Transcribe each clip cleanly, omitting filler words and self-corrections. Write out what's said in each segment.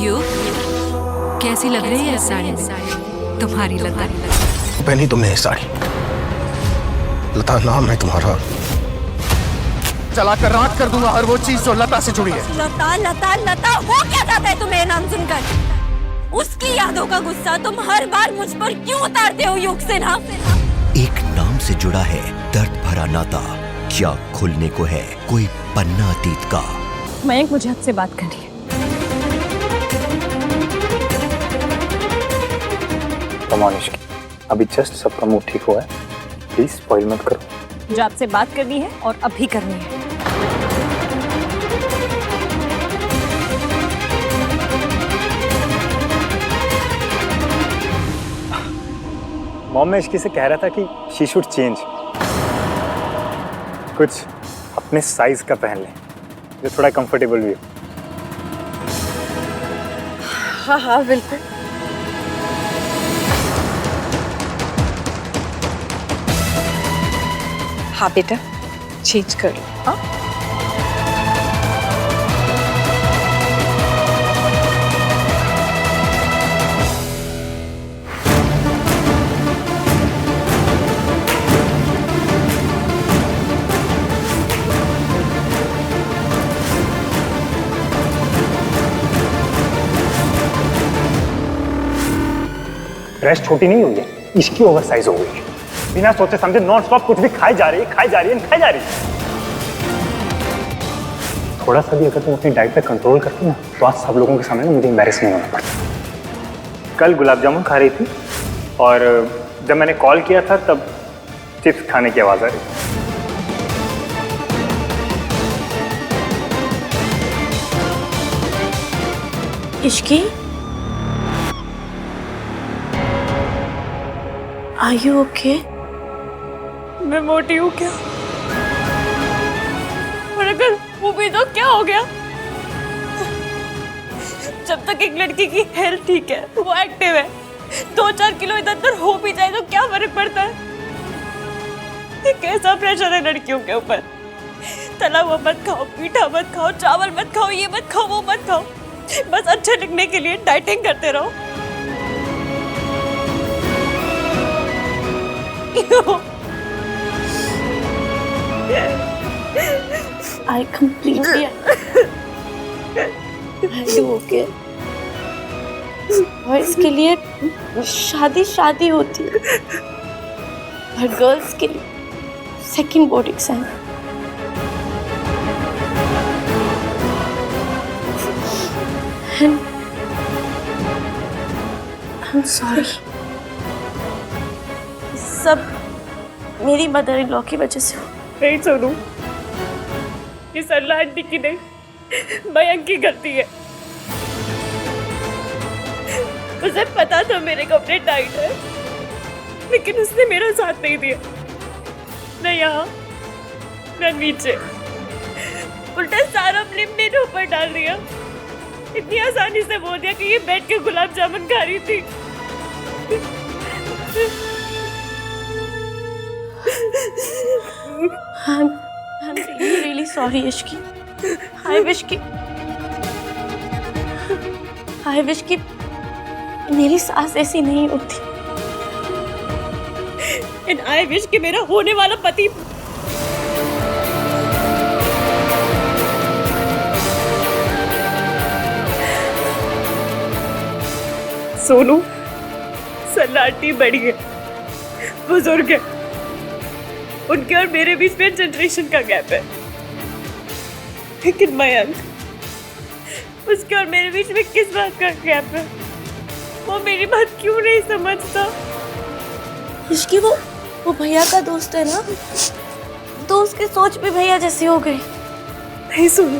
You कैसी लग रही है साड़ी में तुम्हारी लता? पहनी तुमने ये साड़ी, लता नाम है तुम्हारा। चलाकर राख कर दूंगा हर वो चीज जो लता से जुड़ी है। लता लता लता, वो क्या कहता है तुम्हें नाम सुनकर? उसकी यादों का गुस्सा तुम हर बार मुझ पर क्यों उतारते हो युग से ना? एक नाम से जुड़ा है दर्द भरा नाता, क्या खुलने को है कोई पन्ना अतीत का। मयंक, मुझे आपसे बात करनी है। कमानिश, अभी जस्ट सबका मूड ठीक हुआ है, प्लीज स्पॉइल मत करो। जो आपसे बात करनी है और अभी करनी है। मॉम, मैं इश्की से कह रहा था कि शी शुड चेंज, कुछ अपने साइज का पहन ले जो थोड़ा कंफर्टेबल भी हो। हाँ हाँ बिल्कुल। हाँ बेटा, चेंज कर लो। हाँ ड्रेस छोटी नहीं हुई है, इसकी ओवर साइज हो गई है। बिना सोचे समझे नॉन स्टॉप कुछ भी खाई जा रही है। थोड़ा सा भी अगर तुम अपनी डाइट पे कंट्रोल करती ना, तो आज सब लोगों के सामने मुझे एम्बैरेस नहीं होना पड़ता। कल गुलाब जामुन खा रही थी और जब मैंने कॉल किया था तब चिप्स खाने की आवाज आ रही थी। Ishki, Are you okay? मैं मोटी हूँ क्या? और अगर वो भी तो क्या हो गया? जब तक एक लड़की की हेल्थ ठीक है, वो एक्टिव है, 2-4 किलो इधर उधर हो भी जाए तो क्या फर्क पड़ता है? ये कैसा प्रेशर है लड़कियों के ऊपर? तला हुआ मत खाओ, मीठा मत खाओ, चावल मत खाओ, ये मत खाओ, वो मत खाओ, बस अच्छे दिखने के लिए डाइटिंग करते रहो। I completely I do okay। Boys के लिए शादी होती है, और गर्ल्स के लिए second board exam. I'm sorry। सब मेरी मदर इन लॉ की वजह से हो। नहीं सोनू, ये सरला आंटी की नहीं, मयंक की गलती है। उसे पता था मेरे कपड़े टाइट है, लेकिन उसने मेरा साथ नहीं दिया, न यहाँ न नीचे, उल्टा सारा ब्लेम मेरे ऊपर डाल दिया। इतनी आसानी से बोल दिया कि ये बैठ के गुलाब जामुन खा रही थी। I'm really sorry, Ishki। I wish कि मेरी सास ऐसी नहीं होती। And I wish कि मेरा होने वाला पति सोनू, सन्नाटी बड़ी है, बुजुर्ग है, उनके और मेरे बीच में जनरेशन का गैप है, लेकिन मयंक, उसके और मेरे बीच में किस बात का गैप है? वो मेरी बात क्यों नहीं समझता? इसकी वो भैया का दोस्त है ना, तो उसकी सोच भी भैया जैसी हो गई। नहीं सुनो,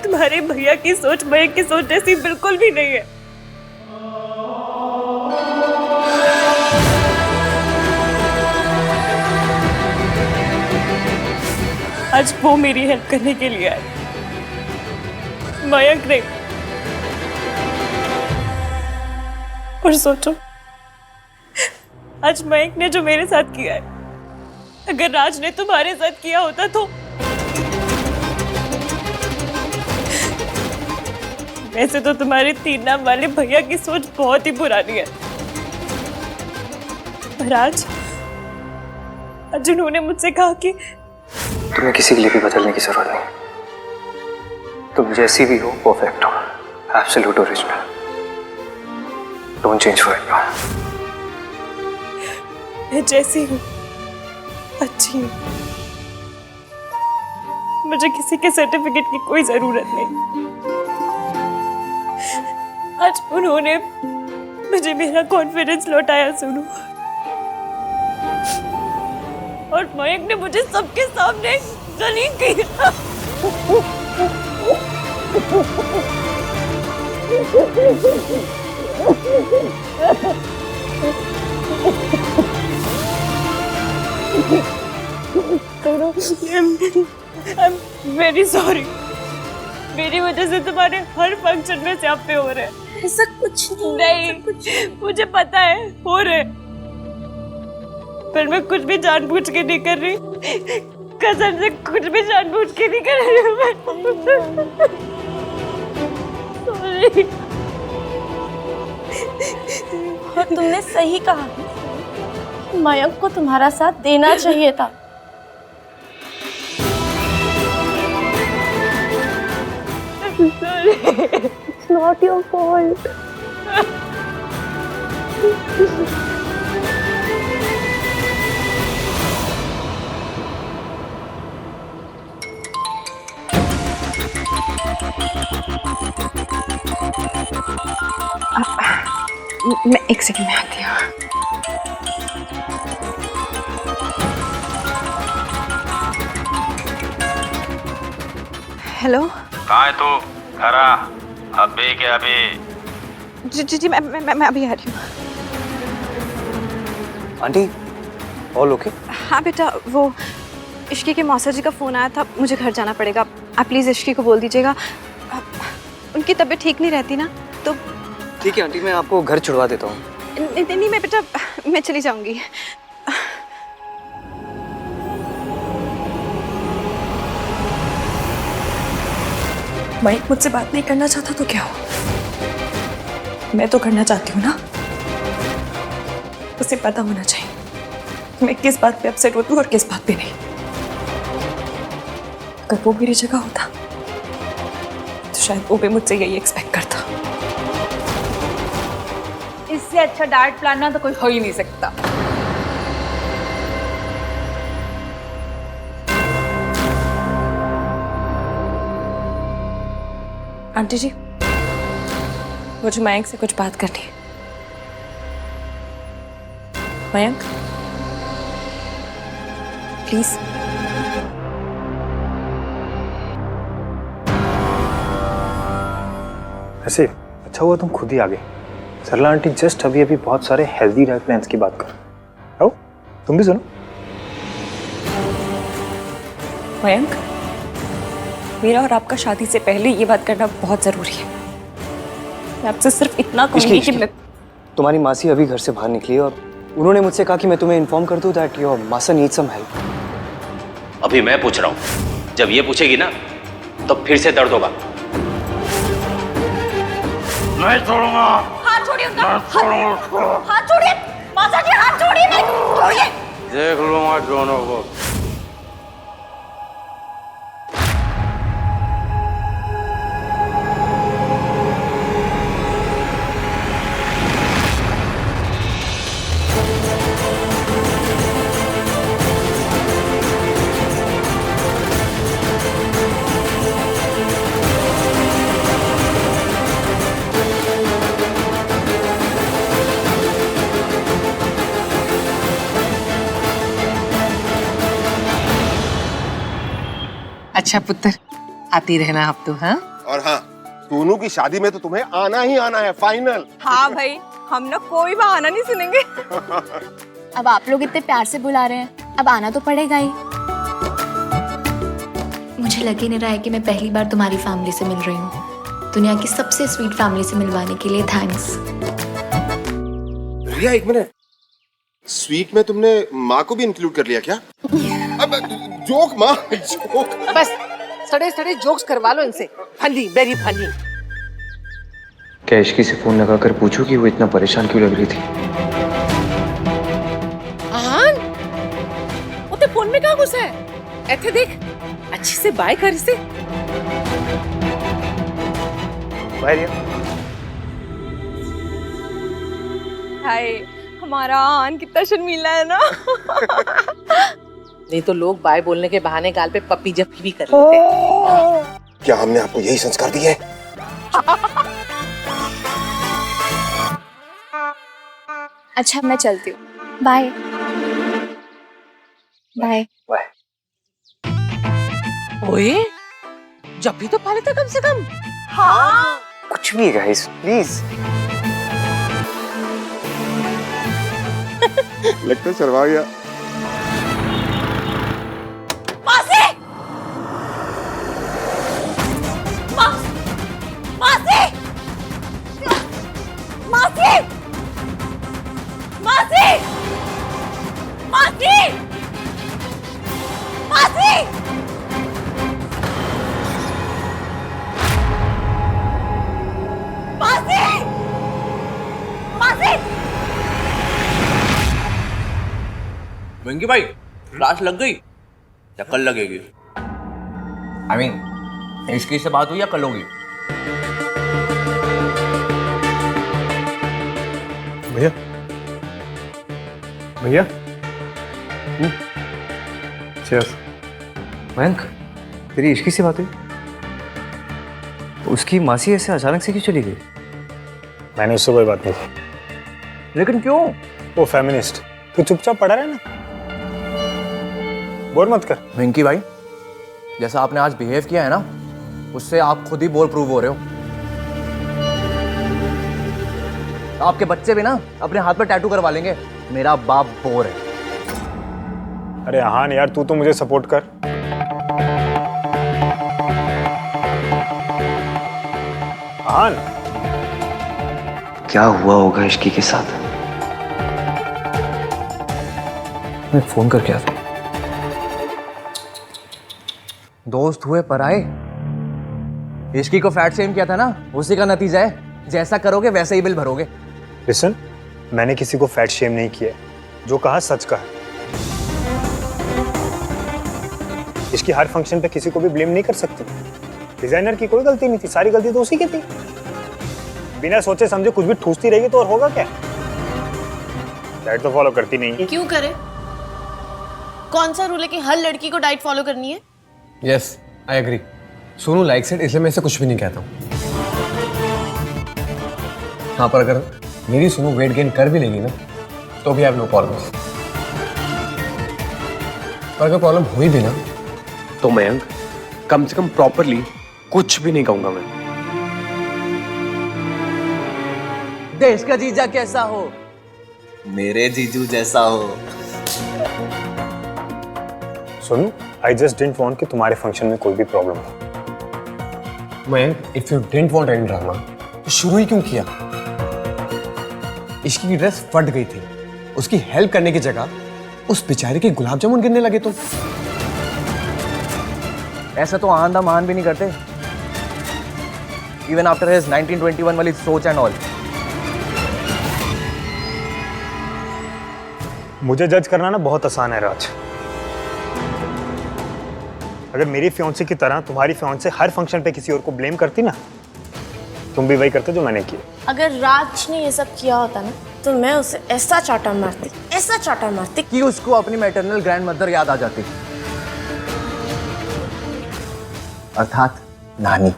तुम्हारे भैया की सोच मयंक की सोच जैसी बिल्कुल भी नहीं है। आज वो मेरी हेल्प करने के लिए आए, मयंक नहीं। और सोचो, आज मयंक ने जो मेरे साथ किया है, अगर राज ने तुम्हारे साथ किया होता तो वैसे तो तुम्हारे 3 नाम वाले भैया की सोच बहुत ही पुरानी है, पर आज उन्होंने मुझसे कहा कि तुम्हें किसी के लिए भी बदलने की जरूरत नहीं। तुम जैसी भी हो परफेक्ट हो, absolute original. Don't change for anyone. मैं जैसी हूँ अच्छी हूँ, मुझे किसी के सर्टिफिकेट की कोई जरूरत नहीं। आज उन्होंने मुझे मेरा कॉन्फिडेंस लौटाया सुनो, और मयंक ने मुझे सबके सामने जलील किया। I'm very sorry। मेरी वजह से तुम्हारे हर फंक्शन में स्यापे हो रहे हैं। ऐसा कुछ नहीं, मुझे पता है हो रहे, पर मैं कुछ भी जानबूझ के नहीं कर रही, कसम से कुछ भी जानबूझ के नहीं कर रही हूँ मैं। Sorry। और तुमने सही कहा, मयंक को तुम्हारा साथ देना चाहिए था। Sorry। It's not your fault। मैं एक सेकंड में आती हूँ। हेलो। कहाँ है तू? घर आ। अभी के अभी। जी मैं अभी आ रही हूँ। Aunty all okay? हाँ बेटा, वो इश्की के मौसा जी का फ़ोन आया था, मुझे घर जाना पड़ेगा। आप प्लीज़ इश्की को बोल दीजिएगा, उनकी तबीयत ठीक नहीं रहती ना, तो ठीक है आंटी, मैं आपको घर छुड़वा देता हूँ। नहीं मैं बेटा, मैं चली जाऊंगी। मयंक मुझसे बात नहीं करना चाहता तो क्या हो, मैं तो करना चाहती हूँ ना। उसे पता होना चाहिए मैं किस बात पे अपसेट होती हूँ और किस बात पे नहीं। अगर वो मेरी जगह होता तो शायद वो भी मुझसे यही एक्सपेक्ट करता। इससे अच्छा डाइट प्लान ना तो कोई हो ही नहीं सकता। आंटी जी, मुझे मयंक से कुछ बात करनी है। मयंक प्लीज। ऐसे अच्छा हुआ तुम खुद ही आ गए। सरला आंटी जस्ट अभी बहुत सारे हेल्दी डाइट प्लान्स की बात कर। आओ तुम भी सुनो। मयंक, मेरा और आपका शादी से पहले ये बात करना बहुत जरूरी है। मैं आपसे सिर्फ इतना कहूंगी कि मैं तुम्हारी मासी अभी घर से बाहर निकली और उन्होंने मुझसे कहा कि मैं तुम्हें इन्फॉर्म कर दूं दैट योर मासा नीड्स सम हेल्प। अभी मैं पूछ रहा हूँ, जब ये पूछेगी ना तो फिर से दर्द होगा। नहीं छोड़ूंगा। हाथ छोड़िए उनका। हाथ छोड़िए मासा जी, हाथ छोड़िए, छोड़िए। देख लूंगा दोनों को। अच्छा पुत्र, आती रहना अब तो। हाँ और हाँ, सोनू की शादी में तो तुम्हें आना ही आना है, फाइनल। हाँ भाई, हम ना कोई बहाना नहीं सुनेंगे। अब आप लोग इतने प्यार से बुला रहे हैं, अब आना तो पड़ेगा ही। मुझे लग ही नहीं रहा है कि मैं पहली बार तुम्हारी फैमिली से मिल रही हूँ। दुनिया की सबसे स्वीट फैमिली से मिलवाने के लिए थैंक्स। रिया एक मिनट, स्वीट में तुमने माँ को भी इंक्लूड कर लिया क्या? अब जोक माँ, जोक। बस सड़े सड़े जोक्स करवा लो इनसे। Funny, very funny. क्या इश्की से फोन लगाकर पूछूं कि वो इतना परेशान क्यों लग रही थी? आहान, वो तो फोन में कहाँ घुसा है? ऐसे देख, अच्छे से बाय कर इसे। बाय रिया। हाय, हमारा आन कितना शर्मीला है ना। नहीं तो लोग बाय बोलने के बहाने गाल पे पप्पी जप्पी भी कर लेते हैं। क्या हमने आपको यही संस्कार दिए हैं? अच्छा मैं चलती हूँ, बाय बाय। बाय। ओए, जब भी तो पाले था कम से कम। हाँ। कुछ भी गाइस, प्लीज। लगता है शर्मा गया। मासी! मासी! मासी! मासी! मासी! मासी! मासी! मासी! वेंकी भाई, क्लास लग गई या कल लगेगी? I mean, इसकी से बात हुई या कल होगी? भैया, भैया, चीयर्स। मयंक, तेरी इश्की से बात हुई? उसकी मासी ऐसे अचानक से क्यों चली गई? मैंने उससे कोई बात नहीं की। लेकिन क्यों? वो फेमिनिस्ट। तू चुपचाप पड़ा रहे ना, बोर मत कर। वेंकी भाई, जैसा आपने आज बिहेव किया है ना, उससे आप खुद ही बोर प्रूव हो रहे हो। आपके बच्चे भी ना अपने हाथ पर टैटू करवा लेंगे, मेरा बाप बोर है। अरे आहान यार, तू तो मुझे सपोर्ट कर। आहान, क्या हुआ होगा इश्की के साथ? मैं फोन करके आता हूं। दोस्त हुए पराए। इश्की को फैट शेम किया था ना, उसी का नतीजा है। जैसा करोगे वैसे ही बिल भरोगे। लिसन, मैंने किसी को फैट शेम नहीं किया, जो कहा सच कहा। इसकी हर फंक्शन पे किसी को भी ब्लेम नहीं कर सकती। डिजाइनर की कोई गलती नहीं थी, सारी गलती तो उसी की थी। बिना सोचे समझे कुछ भी ठूसती रहेगी तो और होगा क्या? डाइट तो फॉलो करती नहीं। क्यों करे? कौन सा रूल है कि हर लड़की को डाइट फॉलो करनी है? Yes, I agree. Sonu likes it, इसलिए मैं इसे कुछ भी नहीं कहता हूँ। हाँ, पर अगर मेरी सोनू वेट गेन कर भी लेगी ना, तो भी आई हैव नो प्रॉब्लम। पर अगर प्रॉब्लम हुई भी ना, तो मयंक कम से कम प्रॉपरली कुछ भी नहीं कहूंगा मैं। देश का जीजा कैसा हो? मेरे जीजू जैसा हो। सुनो, आई जस्ट डिडंट वांट कि तुम्हारे फंक्शन में कोई भी प्रॉब्लम हो। Mayank, if you didn't want any drama, तो शुरू ही क्यों किया? इश्की की ड्रेस फट गई थी, उसकी हेल्प करने की जगह उस बेचारे के गुलाब जामुन गिरने लगे तुम। ऐसा तो आंधा मान भी नहीं करते, इवन आफ्टर हिज 1921 वाली सोच एंड ऑल। मुझे जज करना ना बहुत आसान है राज। अगर मेरी फियांसे की तरह तुम्हारी फियांसे हर फंक्शन पे किसी और को ब्लेम करती ना, तुम भी वही करते जो मैंने किया। अगर राज ने ये सब किया होता ना, तो मैं उसे ऐसा चाटा मारती कि उसको अपनी मैटरनल ग्रैंड मदर याद आ जाती, अर्थात नानी।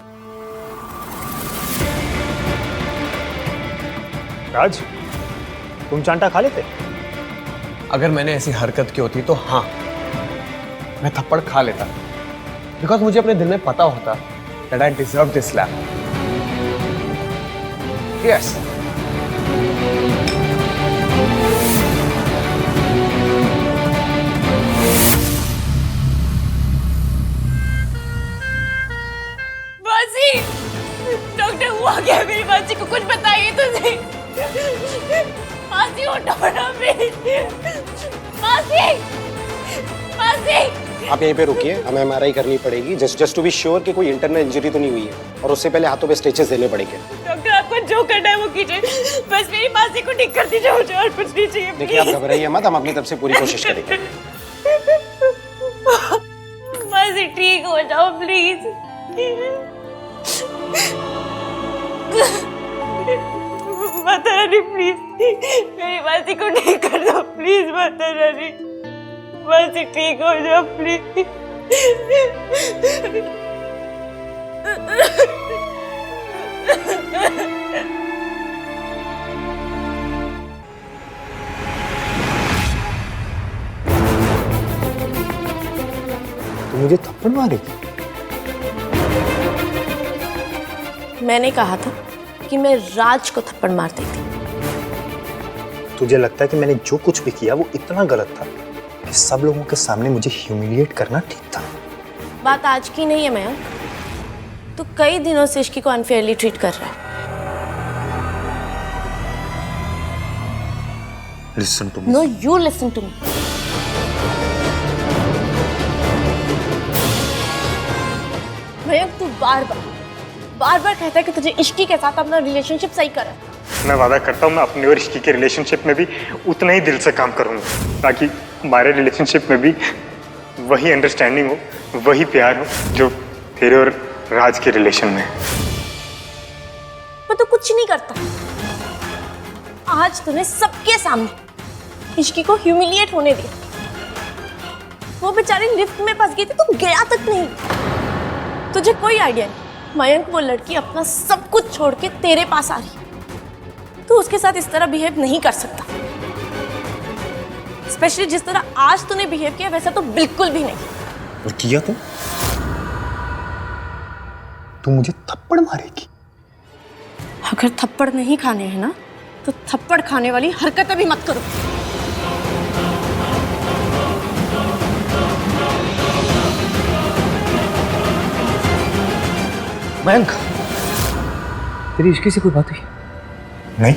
राज, तुम चांटा खा लेते? अगर मैंने ऐसी हरकत की होती तो हाँ, मैं थप्पड़ खा लेता, बिकॉज मुझे अपने दिल में पता होता that I deserve this slap. Yes. बाजी, डॉक्टर हुआ क्या मेरी बाजी को? कुछ बताइए तो सही। मासी उठो ना मेरी। मासी, मासी। आप यहीं पे रुकिए, हमें एमआरआई करनी पड़ेगी जस्ट टू बी श्योर कि कोई इंटरनल इंजरी तो नहीं हुई है, और उससे पहले हाथों पे स्टिचेस देने पड़ेंगे। डॉक्टर आपको जो करना है वो कीजिए, बस मेरी मासी को ठीक कर दीजिए, मुझे और कुछ नहीं चाहिए। देखिए आप घबराइए मत, हम अपनी तरफ से पूरी कोशिश करेंगे। मासी ठीक हो जाओ प्लीज। माता रानी प्लीज मेरी मासी को ठीक कर दो प्लीज। माता रानी मासी ठीक हो जाओ प्लीज। तो मुझे थप्पड़ मारेगी? मैंने कहा था कि मैं राज को थप्पड़ मार देती। तुझे लगता है कि मैंने जो कुछ भी किया वो इतना गलत था कि सब लोगों के सामने मुझे ह्यूमिलिएट करना ठीक था? बात आज की नहीं है मयंक, तू कई दिनों से इश्की को अनफेयरली ट्रीट कर रहा है। Listen to me. No you listen to me. Mayank तू बार बार कहता है कि तुझे इश्की के साथ अपना रिलेशनशिप सही कर है। मैं वादा करता हूँ मैं अपने और इश्की के रिलेशनशिप में भी उतना ही दिल से काम करूँगा ताकि हमारे रिलेशनशिप में भी वही अंडरस्टैंडिंग हो, वही प्यार हो जो तेरे और राज के रिलेशन में। मैं तो कुछ नहीं करता। आज तूने सबके सामने इश्की को ह्यूमिलिएट होने दिया। वो बेचारी लिफ्ट में फंस गई थी, तू गया तक नहीं। तुझे कोई आइडिया नहीं मयंक, वो लड़की अपना सब कुछ छोड़ के तेरे पास आ रही। तू उसके साथ इस तरह बिहेव नहीं कर सकता, स्पेशली जिस तरह आज तूने बिहेव किया वैसा तो बिल्कुल भी नहीं। और किया तो तू मुझे थप्पड़ मारेगी? अगर थप्पड़ नहीं खाने हैं ना तो थप्पड़ खाने वाली हरकतें भी मत करो। मयंक, तेरी इश्की से कोई बात हुई? नहीं।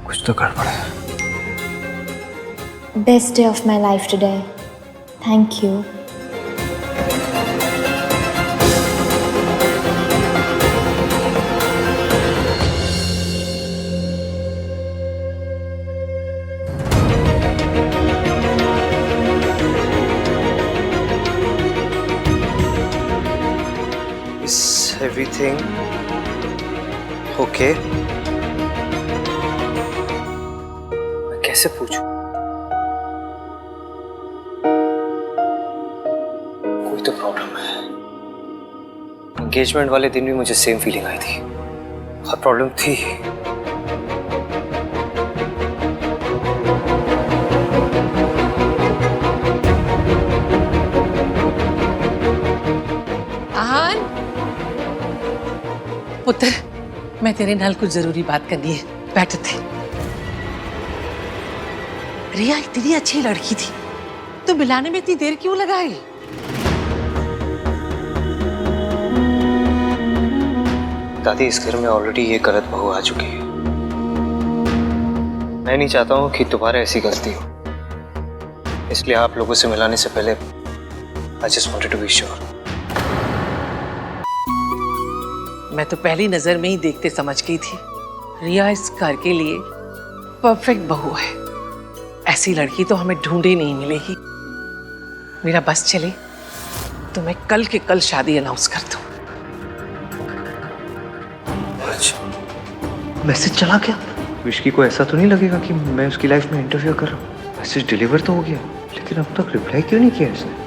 कुछ तो गड़बड़ है। Best day of my life today. Thank you. Is everything okay? मैं कैसे पूछूं? कोई तो प्रॉब्लम है। एंगेजमेंट वाले दिन भी मुझे सेम फीलिंग आई थी। और प्रॉब्लम थी। पुत्र, मैं तेरे नाल कुछ जरूरी बात करनी है, बैठ थे। रिया इतनी अच्छी लड़की थी, तो मिलाने में इतनी देर क्यों लगाई? दादी, इस घर में ऑलरेडी ये गलत बहू आ चुकी है। मैं नहीं चाहता हूँ कि दोबारा ऐसी गलती हो, इसलिए आप लोगों से मिलाने से पहले I just wanted to be sure. मैं तो पहली नजर में ही देखते समझ गई थी, रिया इस घर के लिए परफेक्ट बहू है। ऐसी लड़की तो हमें ढूंढे नहीं मिलेगी। मेरा बस चले तो मैं कल के कल शादी अनाउंस कर दूं। मैसेज चला क्या? विश्की को ऐसा तो नहीं लगेगा कि मैं उसकी लाइफ में इंटरफियर कर रहा हूँ? मैसेज डिलीवर तो हो गया, लेकिन अब तक रिप्लाई क्यों नहीं किया इसने?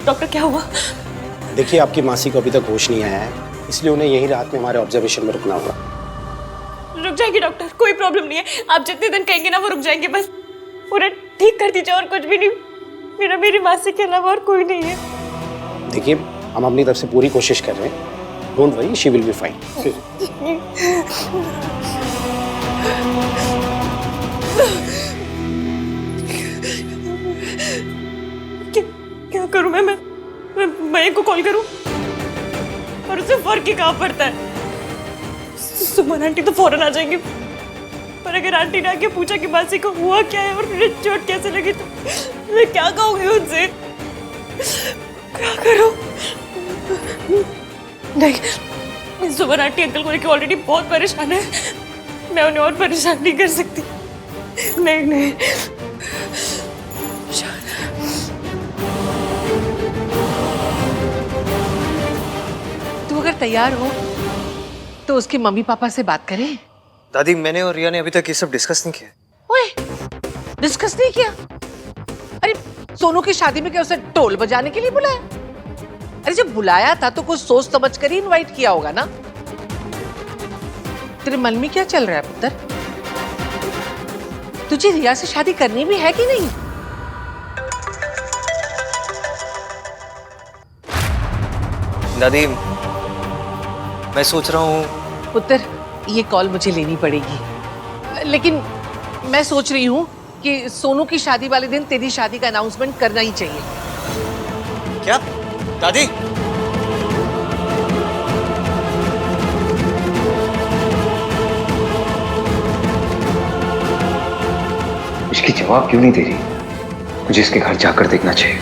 डॉक्टर क्या हुआ? देखिए आपकी मासी को अभी तक होश नहीं आया है, इसलिए उन्हें यही रात में हमारे ऑब्जर्वेशन में रुकना होगा। रुक जाएंगे डॉक्टर, कोई प्रॉब्लम नहीं है। आप जितने दिन कहेंगे ना वो रुक जाएंगे, बस पूरा ठीक कर दीजिए और कुछ भी नहीं। मेरी मासी के अलावा और कोई नहीं है। देखिए हम अपनी तरफ से पूरी कोशिश कर रहे हैं। Don't worry, she will be fine. क्या करूं मैं को कॉल करूं? और उसे फर्क ही कहाँ पड़ता है? सुमन आंटी तो फौरन आ जाएंगी, पर अगर आंटी ने आके पूछा कि मासी को हुआ क्या है और मुझे चोट कैसे लगी तो मैं क्या कहूँगी उनसे? क्या करूं? नहीं, सुमन आंटी अंकल को लेकर ऑलरेडी बहुत परेशान है, मैं उन्हें और परेशान नहीं कर सकती। नहीं तू अगर तैयार हो तो उसके मम्मी पापा से बात करें। दादी, मैंने और रिया ने अभी तक ये सब डिस्कस नहीं किया। ओए, डिस्कस नहीं किया? अरे सोनू की शादी में क्या उसे ढोल बजाने के लिए बुलाया? अरे जब बुलाया था तो कुछ सोच समझ कर ही इनवाइट किया होगा ना। तेरे मन में क्या चल रहा है पुत्र? तुझे रिया से शादी करनी भी है कि नहीं? दादी, मैं सोच रहा हूँ। पुत्र, ये कॉल मुझे लेनी पड़ेगी, लेकिन मैं सोच रही हूँ कि सोनू की शादी वाले दिन तेरी शादी का अनाउंसमेंट करना ही चाहिए। क्या दादी? इसकी जवाब क्यों नहीं दे रही? मुझे इसके घर जाकर देखना चाहिए।